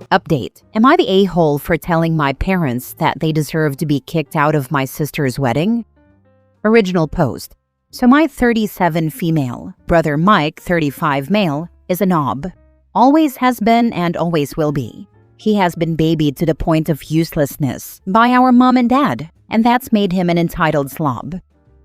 Update. Am I the a-hole for telling my parents that they deserve to be kicked out of my sister's wedding? Original post. So my 37 female, brother Mike, 35 male, is a knob. Always has been and always will be. He has been babied to the point of uselessness by our mom and dad, and that's made him an entitled slob.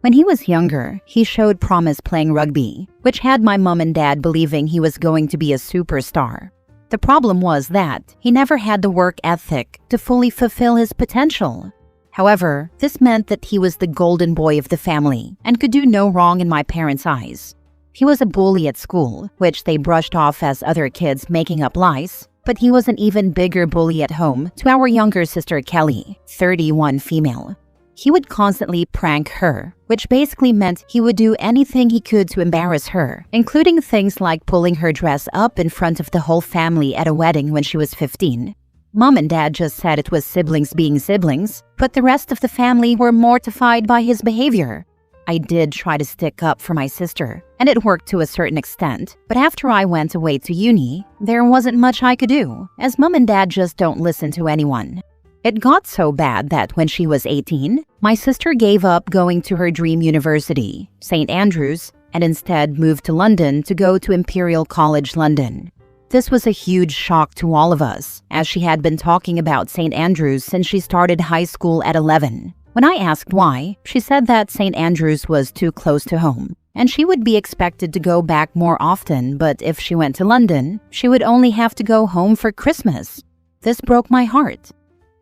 When he was younger, he showed promise playing rugby, which had my mom and dad believing he was going to be a superstar. The problem was that he never had the work ethic to fully fulfill his potential. However, this meant that he was the golden boy of the family and could do no wrong in my parents' eyes. He was a bully at school, which they brushed off as other kids making up lies, but he was an even bigger bully at home to our younger sister Kelly, 31 female. He would constantly prank her, which basically meant he would do anything he could to embarrass her, including things like pulling her dress up in front of the whole family at a wedding when she was 15. Mom and Dad just said it was siblings being siblings, but the rest of the family were mortified by his behavior. I did try to stick up for my sister, and it worked to a certain extent, but after I went away to uni, there wasn't much I could do, as Mom and Dad just don't listen to anyone. It got so bad that when she was 18, my sister gave up going to her dream university, St. Andrews, and instead moved to London to go to Imperial College London. This was a huge shock to all of us, as she had been talking about St. Andrews since she started high school at 11. When I asked why, she said that St. Andrews was too close to home, and she would be expected to go back more often, but if she went to London, she would only have to go home for Christmas. This broke my heart.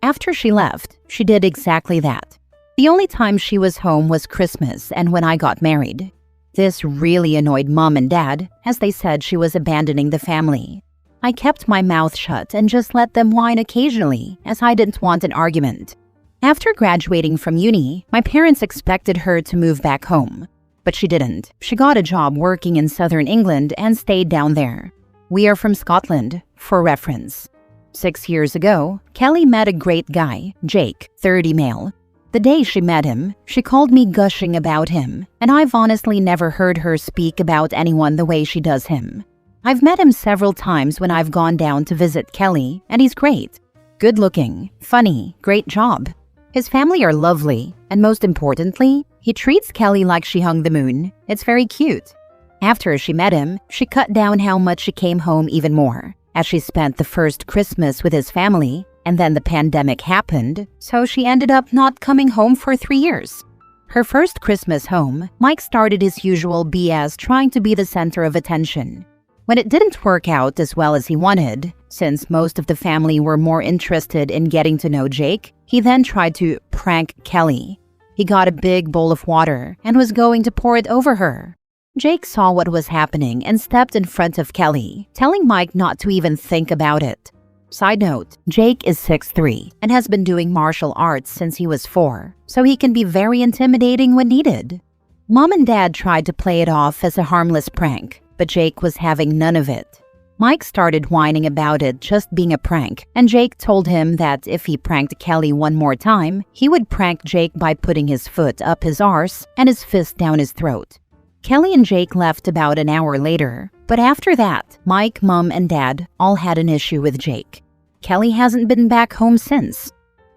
After she left, she did exactly that. The only time she was home was Christmas and when I got married. This really annoyed Mom and Dad, as they said she was abandoning the family. I kept my mouth shut and just let them whine occasionally, as I didn't want an argument. After graduating from uni, my parents expected her to move back home. But she didn't. She got a job working in southern England and stayed down there. We are from Scotland, for reference. 6 years ago, Kelly met a great guy, Jake, 30 male. The day she met him, she called me gushing about him, and I've honestly never heard her speak about anyone the way she does him. I've met him several times when I've gone down to visit Kelly, and he's great. Good looking, funny, great job. His family are lovely, and most importantly, he treats Kelly like she hung the moon. It's very cute. After she met him, she cut down how much she came home even more, as she spent the first Christmas with his family, and then the pandemic happened, so she ended up not coming home for 3 years. Her first Christmas home, Mike started his usual BS trying to be the center of attention. When it didn't work out as well as he wanted, since most of the family were more interested in getting to know Jake, he then tried to prank Kelly. He got a big bowl of water and was going to pour it over her. Jake saw what was happening and stepped in front of Kelly, telling Mike not to even think about it. Side note, Jake is 6'3" and has been doing martial arts since he was 4, so he can be very intimidating when needed. Mom and Dad tried to play it off as a harmless prank, but Jake was having none of it. Mike started whining about it just being a prank, and Jake told him that if he pranked Kelly one more time, he would prank Jake by putting his foot up his arse and his fist down his throat. Kelly and Jake left about an hour later, but after that, Mike, Mom, and Dad all had an issue with Jake. Kelly hasn't been back home since.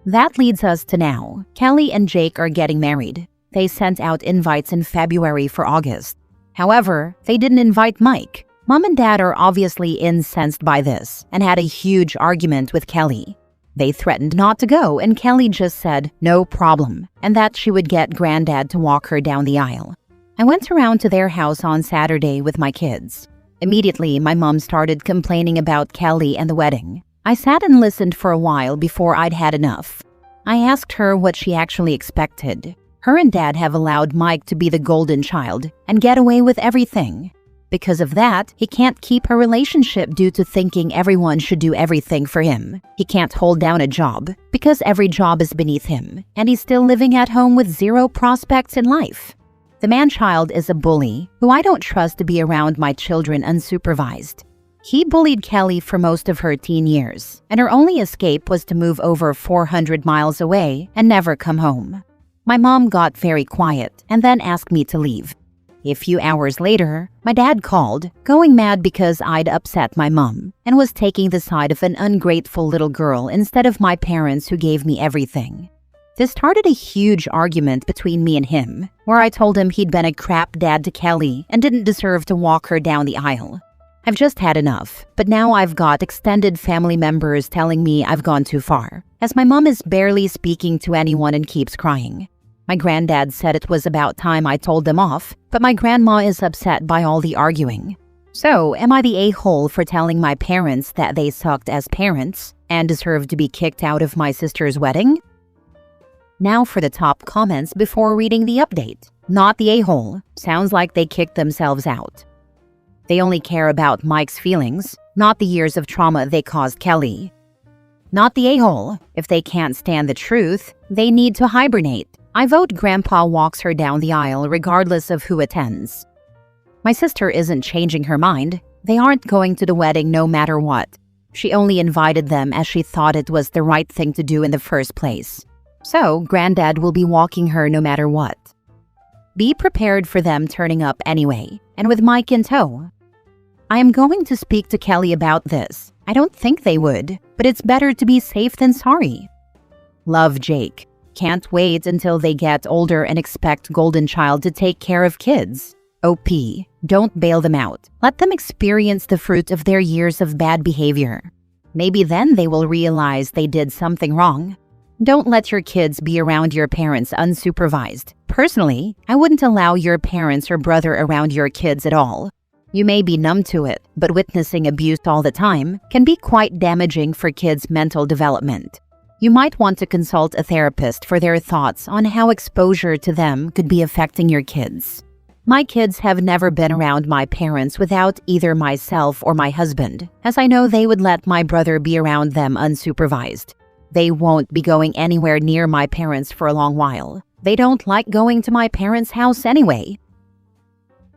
That leads us to now. Kelly and Jake are getting married. They sent out invites in February for August. However, they didn't invite Mike. Mom and Dad are obviously incensed by this and had a huge argument with Kelly. They threatened not to go, and Kelly just said no problem, and that she would get Granddad to walk her down the aisle. I went around to their house on Saturday with my kids. Immediately, my mom started complaining about Kelly and the wedding. I sat and listened for a while before I'd had enough. I asked her what she actually expected. Her and Dad have allowed Mike to be the golden child and get away with everything. Because of that, he can't keep a relationship due to thinking everyone should do everything for him. He can't hold down a job because every job is beneath him, and he's still living at home with zero prospects in life. The man-child is a bully who I don't trust to be around my children unsupervised. He bullied Kelly for most of her teen years, and her only escape was to move over 400 miles away and never come home. My mom got very quiet and then asked me to leave. A few hours later, my dad called, going mad because I'd upset my mom and was taking the side of an ungrateful little girl instead of my parents who gave me everything. This started a huge argument between me and him, where I told him he'd been a crap dad to Kelly and didn't deserve to walk her down the aisle. I've just had enough, but now I've got extended family members telling me I've gone too far, as my mom is barely speaking to anyone and keeps crying. My granddad said it was about time I told them off, but my grandma is upset by all the arguing. So, am I the a-hole for telling my parents that they sucked as parents and deserved to be kicked out of my sister's wedding? Now for the top comments before reading the update. Not the a-hole. Sounds like they kicked themselves out. They only care about Mike's feelings, not the years of trauma they caused Kelly. Not the a-hole. If they can't stand the truth, they need to hibernate. I vote Grandpa walks her down the aisle regardless of who attends. My sister isn't changing her mind. They aren't going to the wedding no matter what. She only invited them as she thought it was the right thing to do in the first place. So, Granddad will be walking her no matter what. Be prepared for them turning up anyway, and with Mike in tow. I am going to speak to Kelly about this. I don't think they would, but it's better to be safe than sorry. Love, Jake. Can't wait until they get older and expect Golden Child to take care of kids. OP. Don't bail them out. Let them experience the fruit of their years of bad behavior. Maybe then they will realize they did something wrong. Don't let your kids be around your parents unsupervised. Personally, I wouldn't allow your parents or brother around your kids at all. You may be numb to it, but witnessing abuse all the time can be quite damaging for kids' mental development. You might want to consult a therapist for their thoughts on how exposure to them could be affecting your kids. My kids have never been around my parents without either myself or my husband, as I know they would let my brother be around them unsupervised. They won't be going anywhere near my parents for a long while. They don't like going to my parents' house anyway.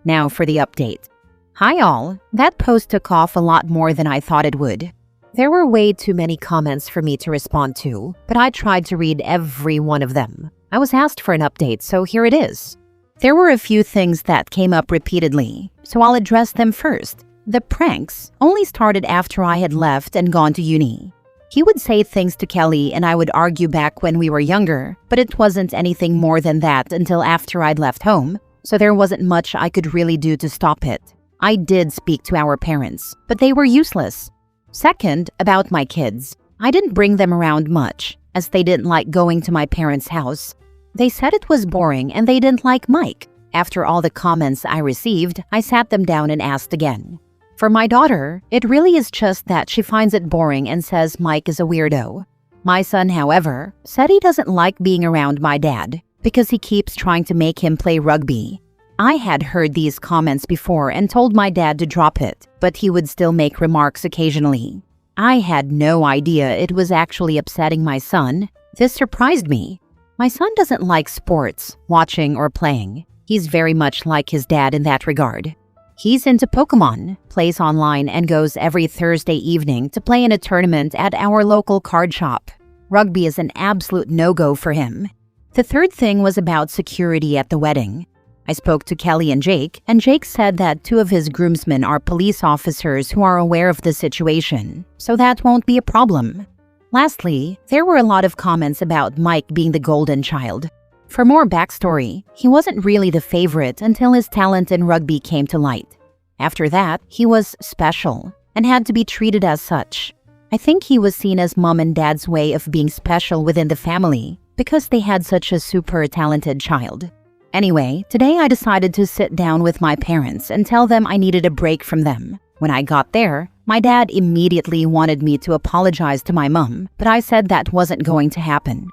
Now for the update. Hi all, that post took off a lot more than I thought it would. There were way too many comments for me to respond to, but I tried to read every one of them. I was asked for an update, so here it is. There were a few things that came up repeatedly, so I'll address them first. The pranks only started after I had left and gone to uni. He would say things to Kelly and I would argue back when we were younger, but it wasn't anything more than that until after I'd left home, so there wasn't much I could really do to stop it. I did speak to our parents, but they were useless. Second, about my kids. I didn't bring them around much, as they didn't like going to my parents' house. They said it was boring and they didn't like Mike. After all the comments I received, I sat them down and asked again. For my daughter, it really is just that she finds it boring and says Mike is a weirdo. My son, however, said he doesn't like being around my dad because he keeps trying to make him play rugby. I had heard these comments before and told my dad to drop it, but he would still make remarks occasionally. I had no idea it was actually upsetting my son. This surprised me. My son doesn't like sports, watching or playing. He's very much like his dad in that regard. He's into Pokemon, plays online, and goes every Thursday evening to play in a tournament at our local card shop. Rugby is an absolute no-go for him. The third thing was about security at the wedding. I spoke to Kelly and Jake said that 2 of his groomsmen are police officers who are aware of the situation, so that won't be a problem. Lastly, there were a lot of comments about Mike being the golden child. For more backstory, he wasn't really the favorite until his talent in rugby came to light. After that, he was special and had to be treated as such. I think he was seen as mom and dad's way of being special within the family because they had such a super talented child. Anyway, today I decided to sit down with my parents and tell them I needed a break from them. When I got there, my dad immediately wanted me to apologize to my mom, but I said that wasn't going to happen.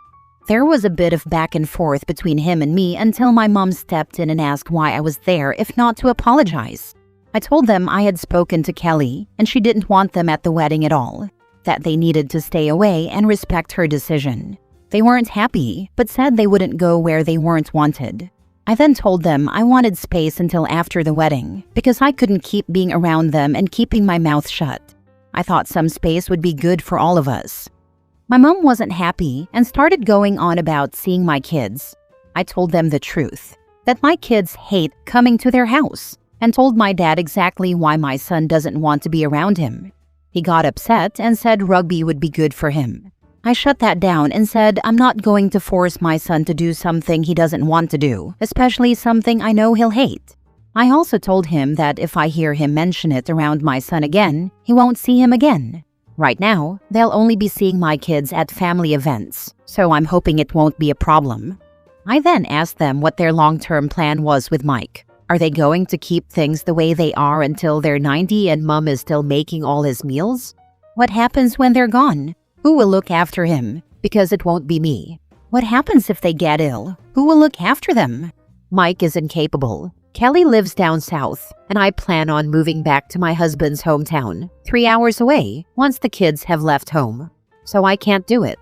There was a bit of back and forth between him and me until my mom stepped in and asked why I was there if not to apologize. I told them I had spoken to Kelly and she didn't want them at the wedding at all, that they needed to stay away and respect her decision. They weren't happy, but said they wouldn't go where they weren't wanted. I then told them I wanted space until after the wedding because I couldn't keep being around them and keeping my mouth shut. I thought some space would be good for all of us. My mom wasn't happy and started going on about seeing my kids. I told them the truth. that my kids hate coming to their house, and told my dad exactly why my son doesn't want to be around him. He got upset and said rugby would be good for him. I shut that down and said I'm not going to force my son to do something he doesn't want to do, especially something I know he'll hate. I also told him that if I hear him mention it around my son again, he won't see him again. Right now, they'll only be seeing my kids at family events, so I'm hoping it won't be a problem. I then asked them what their long-term plan was with Mike. Are they going to keep things the way they are until they're 90 and Mom is still making all his meals? What happens when they're gone? Who will look after him? Because it won't be me. What happens if they get ill? Who will look after them? Mike is incapable. Kelly lives down south, and I plan on moving back to my husband's hometown, 3 hours away, once the kids have left home. So I can't do it.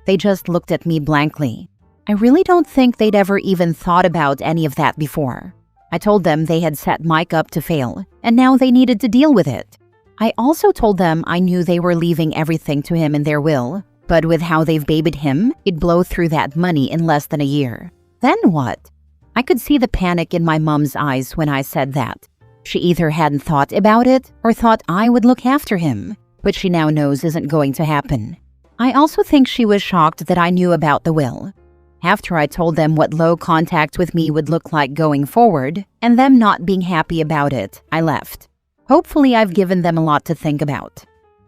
They just looked at me blankly. I really don't think they'd ever even thought about any of that before. I told them they had set Mike up to fail, and now they needed to deal with it. I also told them I knew they were leaving everything to him in their will, but with how they've babied him, he'd blow through that money in less than a year. Then what? I could see the panic in my mom's eyes when I said that. She either hadn't thought about it or thought I would look after him, but she now knows isn't going to happen. I also think she was shocked that I knew about the will. After I told them what low contact with me would look like going forward, and them not being happy about it, I left. Hopefully I've given them a lot to think about.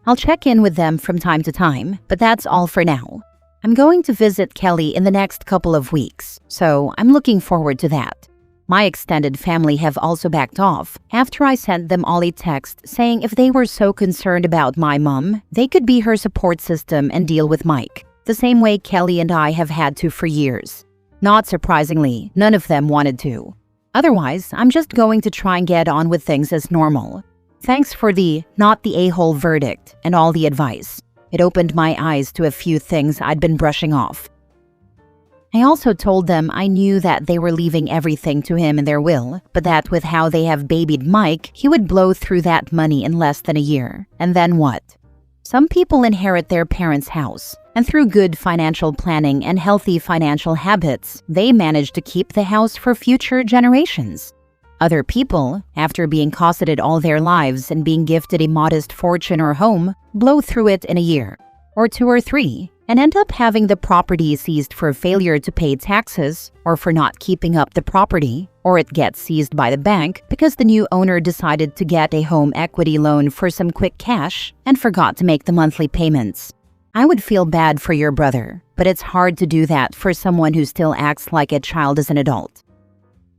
I'll check in with them from time to time, but that's all for now. I'm going to visit Kelly in the next couple of weeks, so I'm looking forward to that. My extended family have also backed off after I sent them all a text saying if they were so concerned about my mom, they could be her support system and deal with Mike, the same way Kelly and I have had to for years. Not surprisingly, none of them wanted to. Otherwise, I'm just going to try and get on with things as normal. Thanks for the not the a-hole verdict and all the advice. It opened my eyes to a few things I'd been brushing off. I also told them I knew that they were leaving everything to him in their will, but that with how they have babied Mike, he would blow through that money in less than a year. And then what? Some people inherit their parents' house, and through good financial planning and healthy financial habits, they manage to keep the house for future generations. Other people, after being cosseted all their lives and being gifted a modest fortune or home, blow through it in a year, or 2 or 3, and end up having the property seized for failure to pay taxes or for not keeping up the property, or it gets seized by the bank because the new owner decided to get a home equity loan for some quick cash and forgot to make the monthly payments. I would feel bad for your brother, but it's hard to do that for someone who still acts like a child as an adult.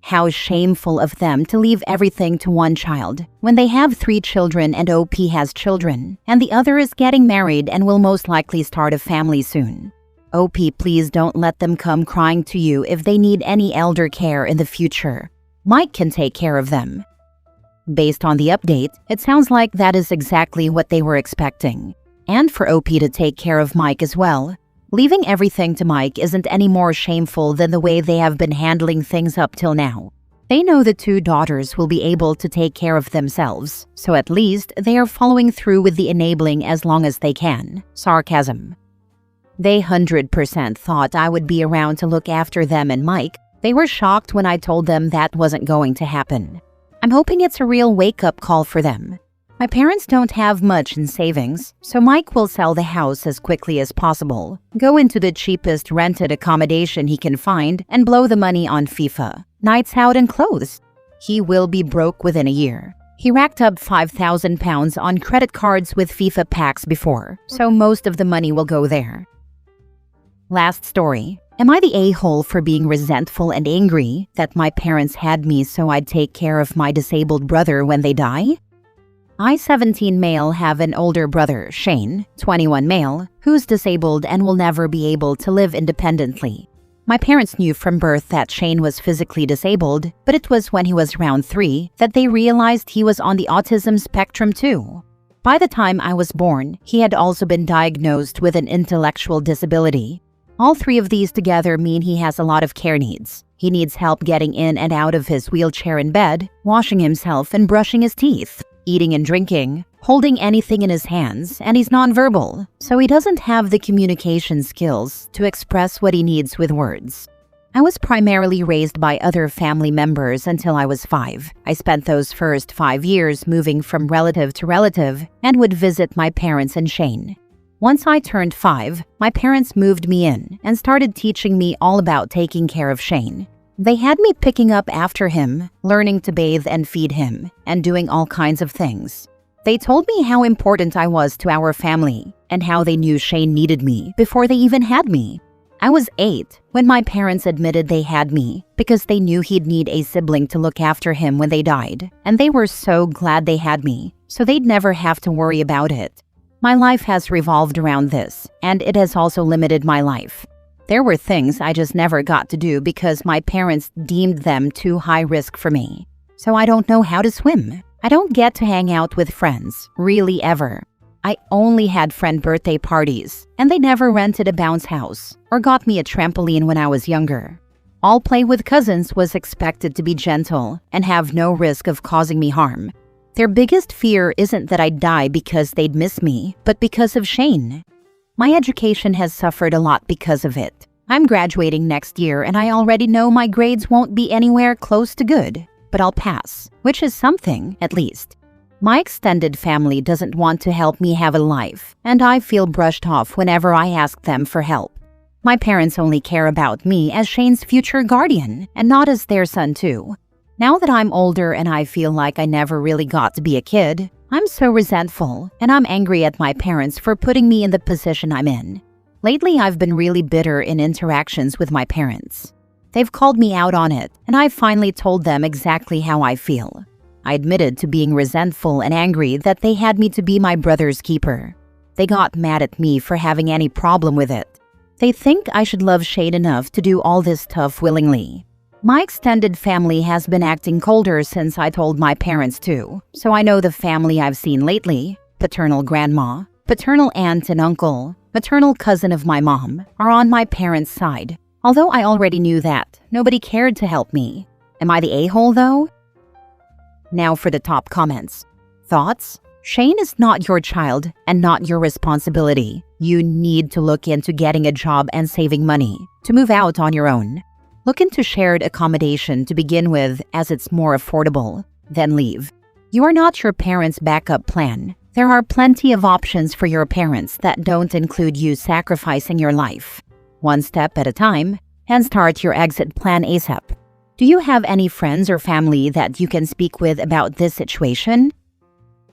How shameful of them to leave everything to one child when they have 3 children and OP has children, and the other is getting married and will most likely start a family soon. OP, please don't let them come crying to you if they need any elder care in the future. Mike can take care of them. Based on the update, it sounds like that is exactly what they were expecting. And for OP to take care of Mike as well. Leaving everything to Mike isn't any more shameful than the way they have been handling things up till now. They know the 2 daughters will be able to take care of themselves, so at least they are following through with the enabling as long as they can. Sarcasm. They 100% thought I would be around to look after them and Mike. They were shocked when I told them that wasn't going to happen. I'm hoping it's a real wake-up call for them. My parents don't have much in savings, so Mike will sell the house as quickly as possible, go into the cheapest rented accommodation he can find, and blow the money on FIFA, nights out and clothes. He will be broke within a year. He racked up £5,000 on credit cards with FIFA packs before, so most of the money will go there. Last story. Am I the a-hole for being resentful and angry that my parents had me so I'd take care of my disabled brother when they die? I, 17 male, have an older brother, Shane, 21 male, who's disabled and will never be able to live independently. My parents knew from birth that Shane was physically disabled, but it was when he was around 3 that they realized he was on the autism spectrum too. By the time I was born, he had also been diagnosed with an intellectual disability. All 3 of these together mean he has a lot of care needs. He needs help getting in and out of his wheelchair in bed, washing himself and brushing his teeth, eating and drinking, holding anything in his hands, and he's nonverbal, so he doesn't have the communication skills to express what he needs with words. I was primarily raised by other family members until I was 5. I spent those first 5 years moving from relative to relative and would visit my parents and Shane. Once I turned 5, my parents moved me in and started teaching me all about taking care of Shane. They had me picking up after him, learning to bathe and feed him, and doing all kinds of things. They told me how important I was to our family and how they knew Shane needed me before they even had me. I was 8 when my parents admitted they had me because they knew he'd need a sibling to look after him when they died, and they were so glad they had me, so they'd never have to worry about it. My life has revolved around this, and it has also limited my life. There were things I just never got to do because my parents deemed them too high risk for me. So I don't know how to swim. I don't get to hang out with friends, really ever. I only had friend birthday parties, and they never rented a bounce house or got me a trampoline when I was younger. All play with cousins was expected to be gentle and have no risk of causing me harm. Their biggest fear isn't that I'd die because they'd miss me, but because of Shane. My education has suffered a lot because of it. I'm graduating next year and I already know my grades won't be anywhere close to good, but I'll pass, which is something, at least. My extended family doesn't want to help me have a life, and I feel brushed off whenever I ask them for help. My parents only care about me as Shane's future guardian, and not as their son too. Now that I'm older and I feel like I never really got to be a kid, I'm so resentful, and I'm angry at my parents for putting me in the position I'm in. Lately, I've been really bitter in interactions with my parents. They've called me out on it, and I finally told them exactly how I feel. I admitted to being resentful and angry that they had me to be my brother's keeper. They got mad at me for having any problem with it. They think I should love Shane enough to do all this stuff willingly. My extended family has been acting colder since I told my parents to, so I know the family I've seen lately, paternal grandma, paternal aunt and uncle, maternal cousin of my mom, are on my parents' side. Although I already knew that, nobody cared to help me. Am I the a-hole though? Now for the top comments. Thoughts? Shane is not your child and not your responsibility. You need to look into getting a job and saving money to move out on your own. Look into shared accommodation to begin with as it's more affordable. Then leave. You are not your parents' backup plan. There are plenty of options for your parents that don't include you sacrificing your life. One step at a time, and start your exit plan ASAP. Do you have any friends or family that you can speak with about this situation?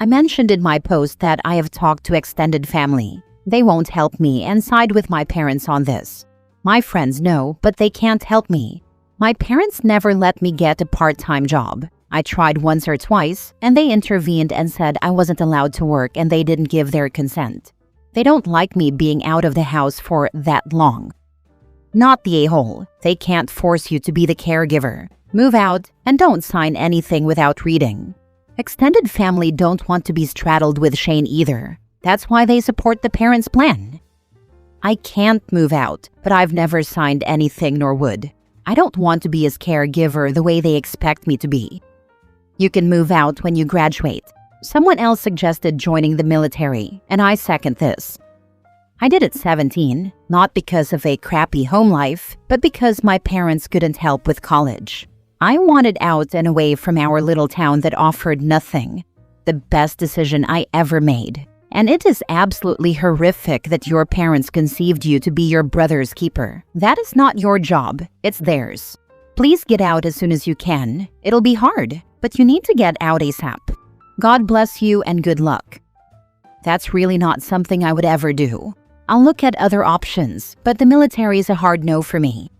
I mentioned in my post that I have talked to extended family. They won't help me and side with my parents on this. My friends know, but they can't help me. My parents never let me get a part-time job. I tried once or twice, and they intervened and said I wasn't allowed to work and they didn't give their consent. They don't like me being out of the house for that long. Not the a-hole. They can't force you to be the caregiver. Move out and don't sign anything without reading. Extended family don't want to be straddled with Shane either. That's why they support the parents' plan. I can't move out, but I've never signed anything nor would. I don't want to be his caregiver the way they expect me to be. You can move out when you graduate. Someone else suggested joining the military, and I second this. I did at 17, not because of a crappy home life, but because my parents couldn't help with college. I wanted out and away from our little town that offered nothing. The best decision I ever made. And it is absolutely horrific that your parents conceived you to be your brother's keeper. That is not your job, it's theirs. Please get out as soon as you can. It'll be hard, but you need to get out ASAP. God bless you and good luck. That's really not something I would ever do. I'll look at other options, but the military is a hard no for me.